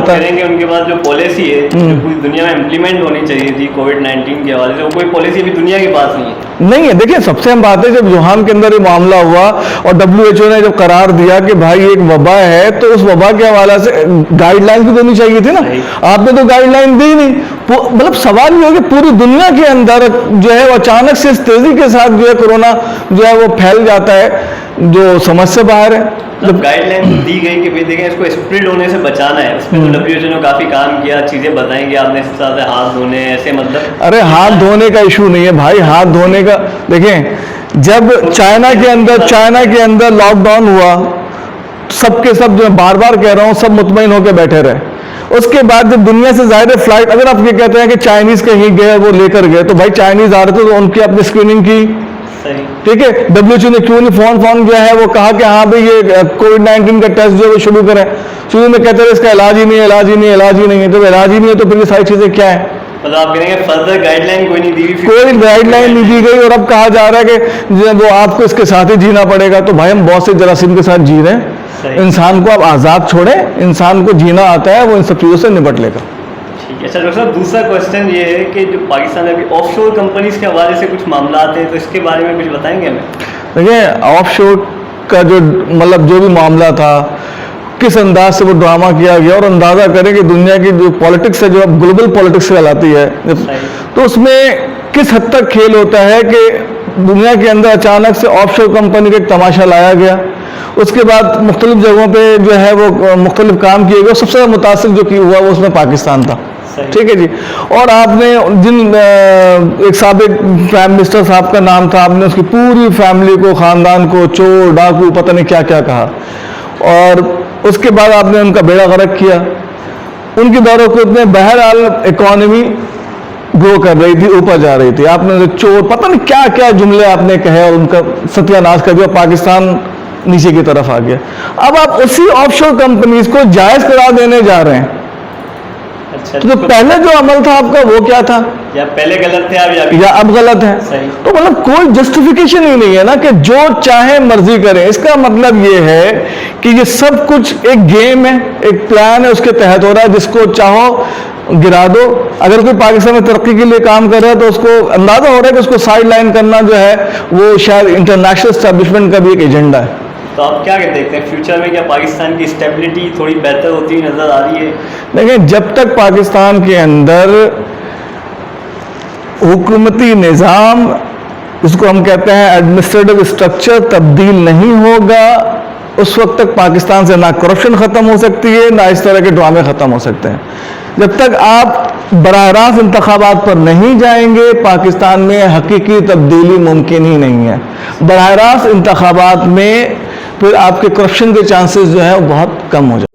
जाता है। करेंगे उनके पास जो पॉलिसी है जो पूरी दुनिया में इम्प्लीमेंट होनी चाहिए थी कोविड-19 के हवाले से, वो कोई पॉलिसी अभी दुनिया के पास नहीं है। देखिए सबसे अहम बात है, जब वुहान के अंदर ये मामला हुआ और WHO ने जब करार दिया कि भाई एक वबा है, तो उस वबा के हवाले से गाइडलाइन भी देनी चाहिए थी ना। आपने तो गाइडलाइन दी नहीं। मतलब सवाल ये है कि पूरी दुनिया के अंदर जो है वो अचानक से इस तेजी के साथ जो है कोरोना जो है वो फैल जाता है, जो समझ से बाहर है। जब गाइडलाइन दी गई कि भाई देखें इसको स्प्रेड होने से बचाना है, उसमें तो WHO ने काफी काम किया, चीजें बताएंगे आपने, इस तरह से हाथ धोने ऐसे, मतलब अरे हाथ धोने का इशू नहीं है भाई, हाथ धोने का देखें, जब चाइना के अंदर लॉकडाउन हुआ, सबके सब जो बार बार कह रहा हूँ, सब मुतमईन होकर बैठे रहे। उसके बाद जब दुनिया से ज़ाहिर फ्लाइट, अगर आप ये कहते हैं कि चाइनीज कहीं गए वो लेकर गए, तो भाई चाइनीज आ रहे थे तो उनकी अपनी स्क्रीनिंग की, ठीक है। WHO ने क्यों नहीं फोन किया है, वो कहा कि हाँ भाई ये कोविड-19 का टेस्ट जो है वो शुरू करें। शुरू में कहते रहे इसका इलाज ही नहीं है, इलाज ही नहीं है, इलाज ही नहीं है। जब इलाज ही नहीं है तो फिर ये सारी चीजें क्या है? मतलब आप कहेंगे फर्दर गाइडलाइन कोई नहीं दी गई, कोई गाइडलाइन नहीं दी गई, और अब कहा जा रहा है कि वो आपको इसके साथ ही जीना पड़ेगा। तो भाई हम बहुत से जरासीम के साथ जी रहे हैं। इंसान को आप आज़ाद छोड़ें, इंसान को जीना आता है, वो इन सब चीज़ों से निपट लेगा। ठीक है। अच्छा डॉक्टर साहब, दूसरा क्वेश्चन ये है कि जो पाकिस्तान में अभी ऑफशोर कंपनीज के हवाले से कुछ मामला आते हैं, तो इसके बारे में कुछ बताएंगे हमें? देखिए ऑफशोर का जो मतलब जो भी मामला था, किस अंदाज से वो ड्रामा किया गया, और अंदाज़ा करें कि दुनिया की जो पॉलिटिक्स है, जो अब ग्लोबल पॉलिटिक्स कहलाती है, तो उसमें किस हद तक खेल होता है कि दुनिया के अंदर अचानक से ऑफशोर कंपनी का एक तमाशा लाया गया। उसके बाद मुख्तलिफ जगहों पे जो है वो मुख्तलिफ काम किए गए। सबसे ज़्यादा मुतासिर जो कि हुआ वो उसमें पाकिस्तान था, ठीक है जी। और आपने जिन एक साबिक प्राइम मिनिस्टर साहब का नाम था, आपने उसकी पूरी फैमिली को, ख़ानदान को चोर डाकू पता नहीं क्या क्या कहा, और उसके बाद आपने उनका बेड़ा गर्क किया। उनकी दौरों को इतने, बहरहाल इकॉनमी ग्रो कर रही थी, ऊपर जा रही थी, आपने चोर पता नहीं क्या क्या जुमले आपने कहे और उनका सत्यानाश कर दिया, पाकिस्तान नीचे की तरफ आ गया। अब आप उसी ऑफशोर कंपनीज को जायज करार देने जा रहे हैं। अच्छा, तो पहले जो अमल था आपका वो क्या था? या पहले गलत थे या अब गलत है? सही। तो मतलब कोई जस्टिफिकेशन ही नहीं है ना कि जो चाहे मर्जी करें। इसका मतलब ये है कि ये सब कुछ एक गेम है, एक प्लान है, उसके तहत हो रहा है। जिसको चाहो गिरा दो। अगर कोई पाकिस्तान में तरक्की के लिए काम कर रहा है तो उसको अंदाजा हो रहा है कि उसको साइड लाइन करना जो है वो शायद इंटरनेशनल एस्टेब्लिशमेंट का भी एक एजेंडा है। तो आप क्या देखते हैं फ्यूचर में, क्या पाकिस्तान की स्टेबिलिटी थोड़ी बेहतर होती हुई नजर आ रही है? देखिए जब तक पाकिस्तान के अंदर हुकूमती निज़ाम, जिसको हम कहते हैं एडमिनिस्ट्रेटिव स्ट्रक्चर, तब्दील नहीं होगा, उस वक्त तक पाकिस्तान से ना करप्शन ख़त्म हो सकती है, ना इस तरह के ड्रामे ख़त्म हो सकते हैं। जब तक आप बराह रास्त इंतखाबात पर नहीं जाएंगे, पाकिस्तान में हकीकी तब्दीली मुमकिन ही नहीं है। बराह रास्त इंतखाबात में फिर आपके करप्शन के चांसेस जो है वो बहुत कम हो जाते हैं।